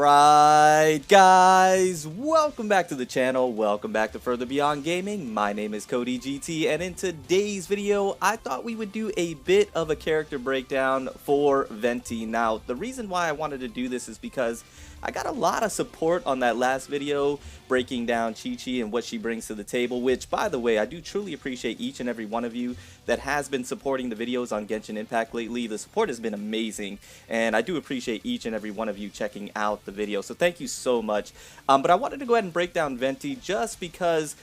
Alright guys, welcome back to the channel, welcome back to Further Beyond Gaming. My name is Cody GT, and in today's video I thought we would do a bit of a character breakdown for Venti. Now the reason why I wanted to do this is because I got a lot of support on that last video breaking down Chi-Chi and what she brings to the table, which by the way I do truly appreciate each and every one of you that has been supporting the videos on Genshin Impact lately. The support has been amazing and I do appreciate each and every one of you checking out the video, so thank you so much. But I wanted to go ahead and break down Venti just because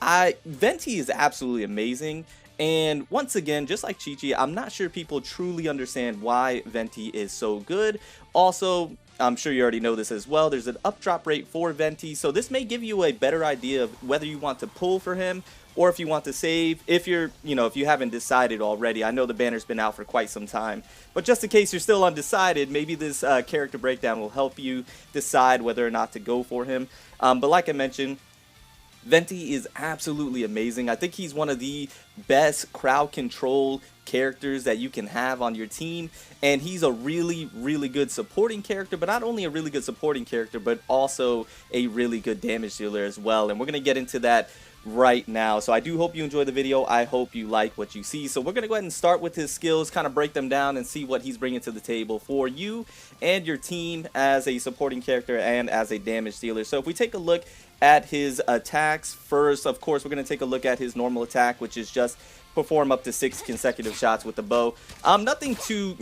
Venti is absolutely amazing. And once again, just like Chi-Chi, I'm not sure people truly understand why Venti is so good. Also, I'm sure you already know this as well, there's an up drop rate for Venti, so this may give you a better idea of whether you want to pull for him or if you want to save, if you haven't decided already. I know the banner's been out for quite some time, but just in case you're still undecided, maybe this character breakdown will help you decide whether or not to go for him. But like I mentioned, Venti is absolutely amazing. I think he's one of the best crowd control characters that you can have on your team, and he's a really good supporting character, but not only a really good supporting character, but also a really good damage dealer as well, and we're going to get into that right now. So I do hope you enjoy the video. I hope you like what you see. So we're going to go ahead and start with his skills, kind of break them down and see what he's bringing to the table for you and your team as a supporting character and as a damage dealer. So if we take a look at his attacks first, of course we're going to take a look at his normal attack, which is just perform up to 6 consecutive shots with the bow. Nothing too,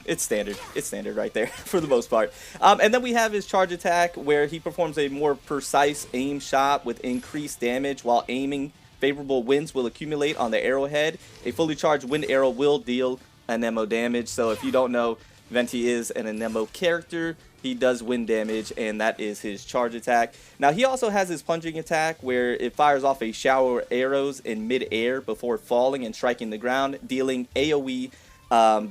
it's standard right there for the most part. And then we have his charge attack, where he performs a more precise aim shot with increased damage while aiming. Favorable winds will accumulate on the arrowhead. A fully charged wind arrow will deal an ammo damage. So if you don't know, Venti is an ammo character. He does wind damage, and that is his charge attack. Now he also has his plunging attack, where it fires off a shower of arrows in mid-air before falling and striking the ground, dealing AoE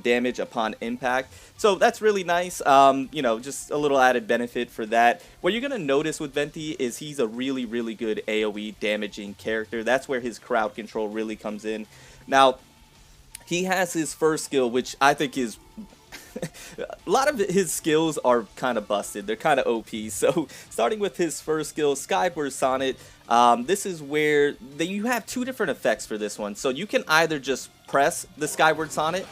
damage upon impact. So that's really nice. Just a little added benefit for that. What you're gonna notice with Venti is he's a really good AoE damaging character. That's where his crowd control really comes in. Now he has his first skill, which I think is a lot of his skills are kind of busted. They're kind of OP. So starting with his first skill, Skyward Sonnet, this is where you have two different effects for this one. So you can either just press the Skyward Sonnet,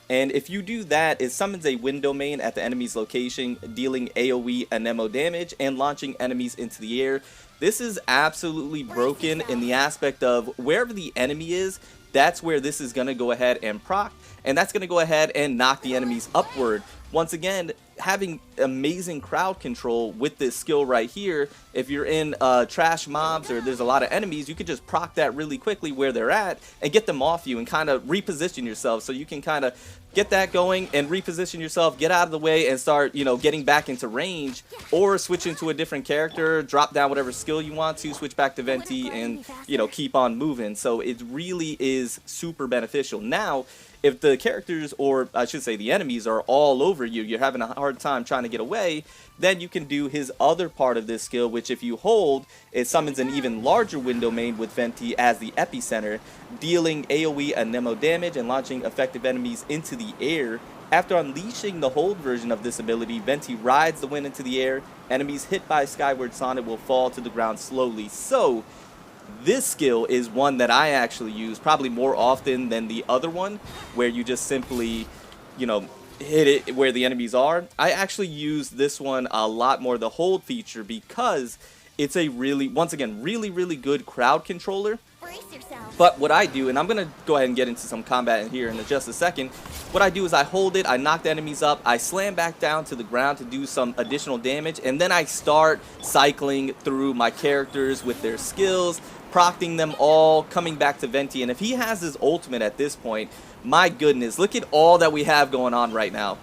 and if you do that, it summons a wind domain at the enemy's location, dealing AoE and ammo damage and launching enemies into the air. This is absolutely broken in the aspect of wherever the enemy is, that's where this is going to go ahead and proc, and that's going to go ahead and knock the enemies upward. Once again, having amazing crowd control with this skill right here. If you're in trash mobs or there's a lot of enemies, you could just proc that really quickly where they're at and get them off you and kind of reposition yourself, so you can kind of get that going and reposition yourself, get out of the way and start, getting back into range, or switch into a different character, drop down whatever skill you want to, switch back to Venti, and keep on moving. So it really is super beneficial. Now if the characters, or I should say the enemies, are all over you, you're having a hard time trying to get away, then you can do his other part of this skill, which if you hold, it summons an even larger wind domain with Venti as the epicenter, dealing AoE and ammo damage and launching effective enemies into the air. After unleashing the hold version of this ability, Venti rides the wind into the air. Enemies hit by Skyward Sonnet will fall to the ground slowly. So this skill is one that I actually use probably more often than the other one, where you just simply, hit it where the enemies are. I actually use this one a lot more, the hold feature, because it's a once again, really good crowd controller. But what I do, and I'm going to go ahead and get into some combat in here in just a second, what I do is I hold it, I knock the enemies up, I slam back down to the ground to do some additional damage, and then I start cycling through my characters with their skills, procting them all, coming back to Venti. And if he has his ultimate at this point, my goodness, look at all that we have going on right now.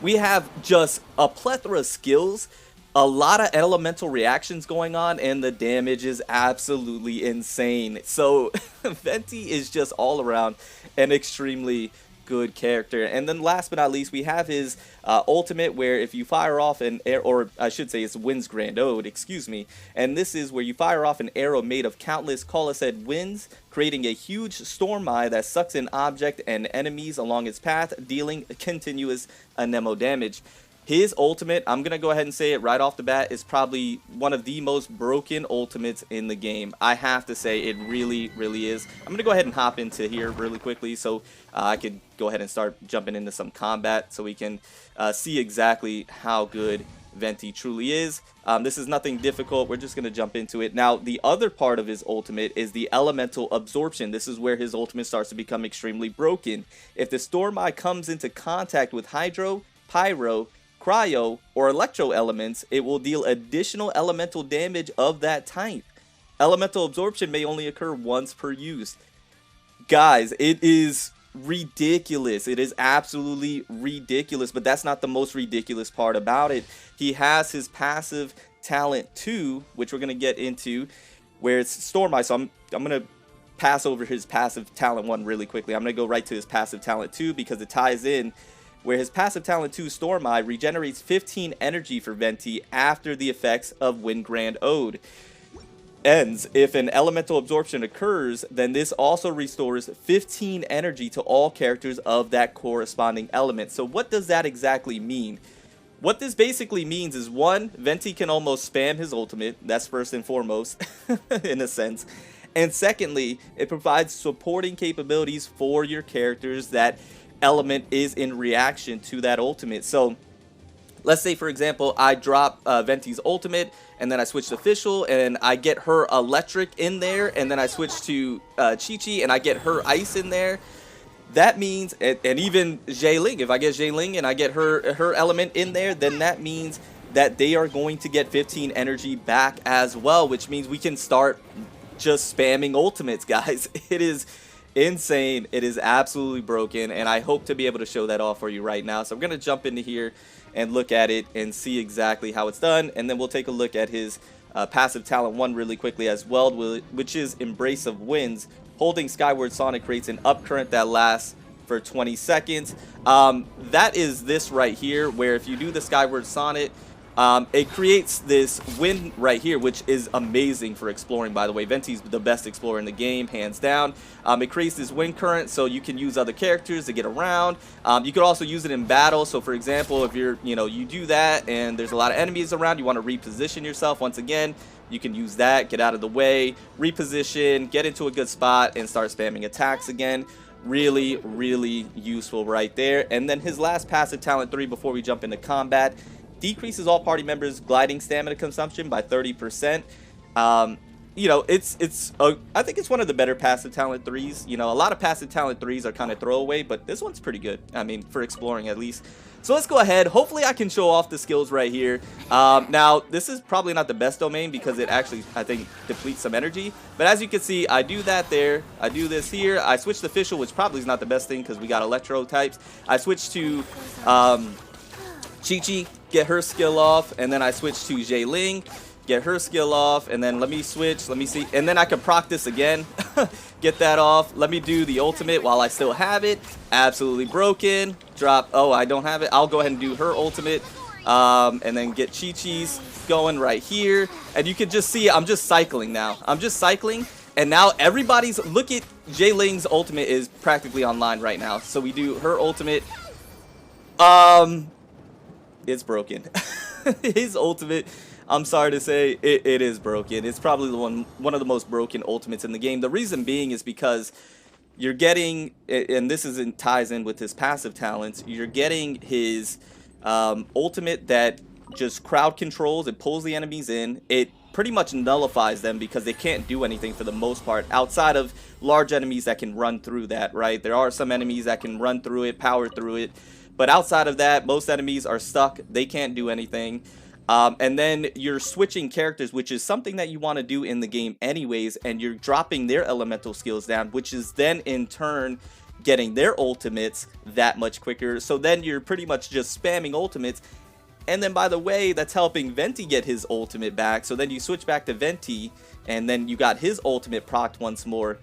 We have just a plethora of skills, a lot of elemental reactions going on, and the damage is absolutely insane. So Venti is just all around an extremely good character. And then last but not least, we have his ultimate, where if you fire off an arrow, or I should say it's Wind's Grand Ode, excuse me, and this is where you fire off an arrow made of countless Colosseid winds, creating a huge storm eye that sucks in object and enemies along its path, dealing continuous ammo damage. His ultimate, I'm going to go ahead and say it right off the bat, is probably one of the most broken ultimates in the game. I have to say it really, really is. I'm going to go ahead and hop into here really quickly so I could go ahead and start jumping into some combat so we can see exactly how good Venti truly is. This is nothing difficult. We're just going to jump into it. Now, the other part of his ultimate is the elemental absorption. This is where his ultimate starts to become extremely broken. If the Storm Eye comes into contact with Hydro, Pyro, Cryo, or Electro elements, it will deal additional elemental damage of that type. Elemental absorption may only occur once per use. Guys, it is ridiculous. It is absolutely ridiculous, but that's not the most ridiculous part about it. He has his passive talent 2, which we're going to get into, where it's Storm Eye. So I'm going to pass over his passive talent 1 really quickly. I'm going to go right to his passive talent 2 because it ties in, where his passive talent 2, Storm Eye, regenerates 15 energy for Venti after the effects of Windgrand Ode ends. If an elemental absorption occurs, then this also restores 15 energy to all characters of that corresponding element. So what does that exactly mean? What this basically means is, 1, Venti can almost spam his ultimate. That's first and foremost, in a sense. And secondly, it provides supporting capabilities for your characters that element is in reaction to that ultimate. So let's say, for example, I drop Venti's ultimate, and then I switch to Official, and I get her Electric in there, and then I switch to Chi-Chi, and I get her Ice in there. That means, and even Ling, if I get Ling and I get her element in there, then that means that they are going to get 15 energy back as well, which means we can start just spamming ultimates, guys. It is insane. It is absolutely broken, and I hope to be able to show that off for you right now. So I'm going to jump into here and look at it and see exactly how it's done, and then we'll take a look at his passive talent 1 really quickly as well, which is Embrace of Winds. Holding Skyward Sonnet creates an up current that lasts for 20 seconds. That is this right here, where if you do the Skyward Sonnet, it creates this wind right here, which is amazing for exploring, by the way. Venti's the best explorer in the game, hands down. It creates this wind current, so you can use other characters to get around. You could also use it in battle. So for example, if you're, you do that and there's a lot of enemies around, you want to reposition yourself. Once again, you can use that, get out of the way, reposition, get into a good spot, and start spamming attacks again. Really, really useful right there. And then his last passive talent 3 before we jump into combat decreases all party members' gliding stamina consumption by 30%. I think it's one of the better passive talent 3s. A lot of passive talent 3s are kind of throwaway, but this one's pretty good. I mean, for exploring at least. So let's go ahead. Hopefully I can show off the skills right here. Now, this is probably not the best domain because it actually, I think, depletes some energy. But as you can see, I do that there. I do this here. I switch to Official, which probably is not the best thing because we got Electro types. I switch to Chi-Chi, get her skill off, and then I switch to Ling, get her skill off, and then let me switch, let me see, and then I can proc this again, get that off. Let me do the ultimate while I still have it. Absolutely broken. Drop, oh, I don't have it. I'll go ahead and do her ultimate, and then get Chi-Chi's going right here. And you can just see I'm just cycling now. I'm just cycling, and now everybody's, look at Ling's ultimate is practically online right now. So we do her ultimate. It's broken. His ultimate, I'm sorry to say, it is broken. It's probably one of the most broken ultimates in the game. The reason being is because you're getting, and this ties in with his passive talents, you're getting his ultimate that just crowd controls. It pulls the enemies in. It pretty much nullifies them because they can't do anything for the most part outside of large enemies that can run through that, right? There are some enemies that can run through it, power through it. But outside of that, most enemies are stuck. They can't do anything. And then you're switching characters, which is something that you want to do in the game anyways. And you're dropping their elemental skills down, which is then in turn getting their ultimates that much quicker. So then you're pretty much just spamming ultimates. And then, by the way, that's helping Venti get his ultimate back. So then you switch back to Venti, and then you got his ultimate procced once more.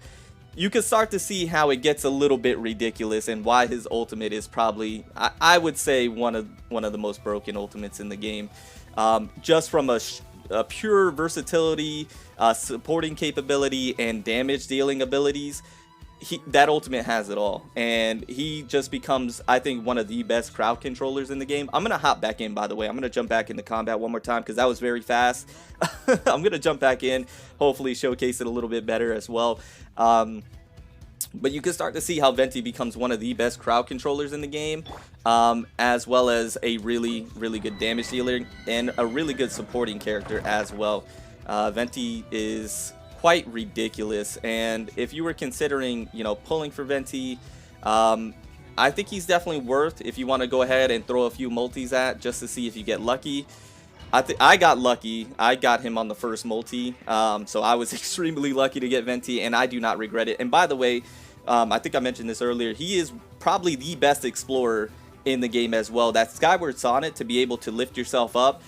You can start to see how it gets a little bit ridiculous and why his ultimate is probably, I would say, one of the most broken ultimates in the game. Just from a pure versatility, supporting capability, and damage dealing abilities, that ultimate has it all, and he just becomes, I think, one of the best crowd controllers in the game. I'm gonna hop back in, by the way. I'm gonna jump back into combat one more time because that was very fast. I'm gonna jump back in, hopefully showcase it a little bit better as well. But you can start to see how Venti becomes one of the best crowd controllers in the game, as well as a really good damage dealer and a really good supporting character as well. Venti is quite ridiculous, and if you were considering, you know, pulling for Venti, I think he's definitely worth, if you want to go ahead and throw a few multis at, just to see if you get lucky. I got lucky. I got him on the first multi, so I was extremely lucky to get Venti, and I do not regret it. And by the way, I think I mentioned this earlier, he is probably the best explorer in the game as well. That Skyward Sonnet, to be able to lift yourself up,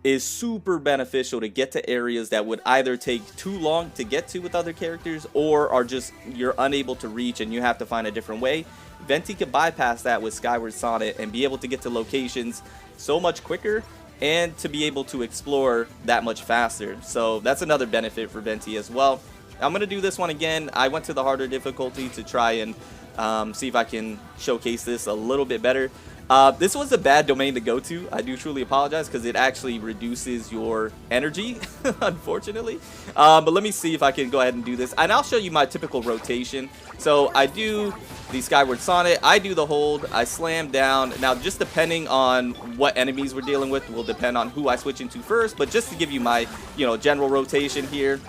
is super beneficial to get to areas that would either take too long to get to with other characters, or are just, you're unable to reach and you have to find a different way. Venti could bypass that with Skyward Sonnet and be able to get to locations so much quicker, and to be able to explore that much faster. So that's another benefit for Venti as well. I'm going to do this one again. I went to the harder difficulty to try and see if I can showcase this a little bit better. This was a bad domain to go to. I do truly apologize, because it actually reduces your energy, unfortunately. But let me see if I can go ahead and do this. And I'll show you my typical rotation. So I do the Skyward Sonnet, I do the hold, I slam down. Now, just depending on what enemies we're dealing with will depend on who I switch into first. But just to give you my, you know, general rotation here,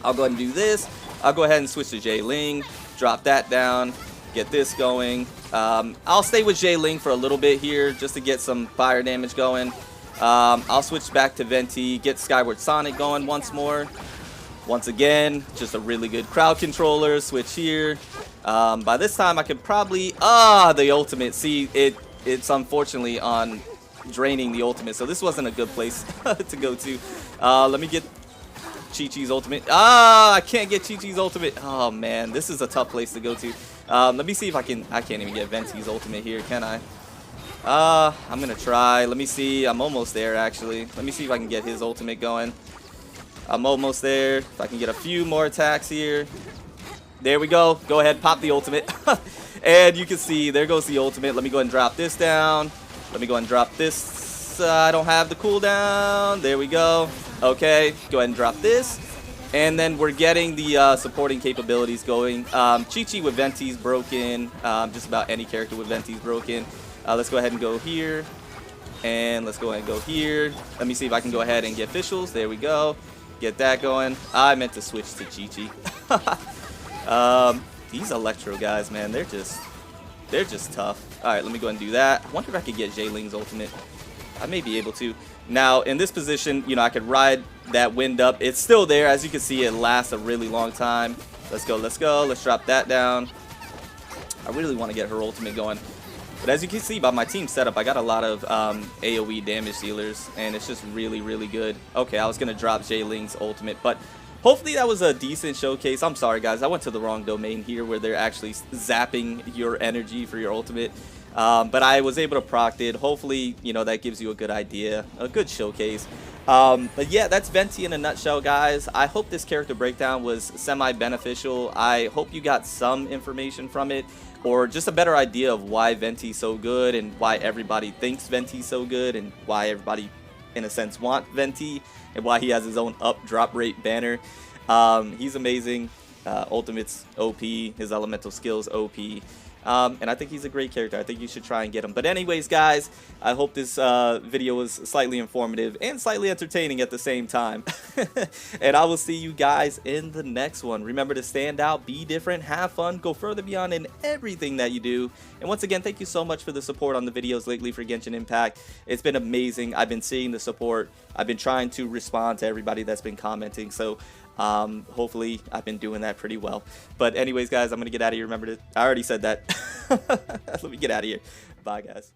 I'll go ahead and do this. I'll go ahead and switch to Jay Ling, drop that down, get this going. I'll stay with Jay Ling for a little bit here just to get some fire damage going. I'll switch back to Venti, get Skyward Sonnet going once more. Once again, just a really good crowd controller. Switch here. By this time I could probably, the ultimate. See, it's unfortunately on draining the ultimate, so this wasn't a good place to go to. Let me get Chi-Chi's ultimate. I can't get Chi-Chi's ultimate. Oh man, this is a tough place to go to. Let me see if I can't even get Venti's ultimate here, can I? I'm gonna try. Let me see. I'm almost there, actually. Let me see if I can get his ultimate going. I'm almost there. If I can get a few more attacks here. There we go. Go ahead, pop the ultimate. And you can see, there goes the ultimate. Let me go ahead and drop this down. Let me go ahead and drop this. I don't have the cooldown. There we go. Okay, go ahead and drop this. And then we're getting the supporting capabilities going. Chi-Chi with Venti's broken. Just about any character with Venti's broken. Let's go ahead and go here. And let's go ahead and go here. Let me see if I can go ahead and get officials. There we go. Get that going. I meant to switch to Chi-Chi. These Electro guys, man, they're just tough. Alright, let me go ahead and do that. I wonder if I could get Jay Ling's ultimate. I may be able to. Now, in this position, you know, I could ride that wind up. It's still there. As you can see, it lasts a really long time. Let's go, let's go. Let's drop that down. I really want to get her ultimate going. But as you can see by my team setup, I got a lot of AoE damage dealers, and it's just really good. Okay, I was going to drop Jay Ling's ultimate, but hopefully that was a decent showcase. I'm sorry, guys. I went to the wrong domain here where they're actually zapping your energy for your ultimate. But I was able to proc it. Hopefully, you know, that gives you a good idea, a good showcase. But yeah, that's Venti in a nutshell, guys. I hope this character breakdown was semi-beneficial. I hope you got some information from it, or just a better idea of why Venti's so good, and why everybody thinks Venti's so good, and why everybody, in a sense, want Venti, and why he has his own up drop rate banner. He's amazing. Ultimate's OP. His elemental skills OP. And I think he's a great character. I think you should try and get him. But anyways, guys, I hope this video was slightly informative and slightly entertaining at the same time. And I will see you guys in the next one. Remember to stand out, be different, have fun, go further beyond in everything that you do. And once again, thank you so much for the support on the videos lately for Genshin Impact. It's been amazing. I've been seeing the support. I've been trying to respond to everybody that's been commenting. So hopefully I've been doing that pretty well. But anyways, guys, I'm gonna get out of here. Remember to, I already said that. Let me get out of here. Bye, guys.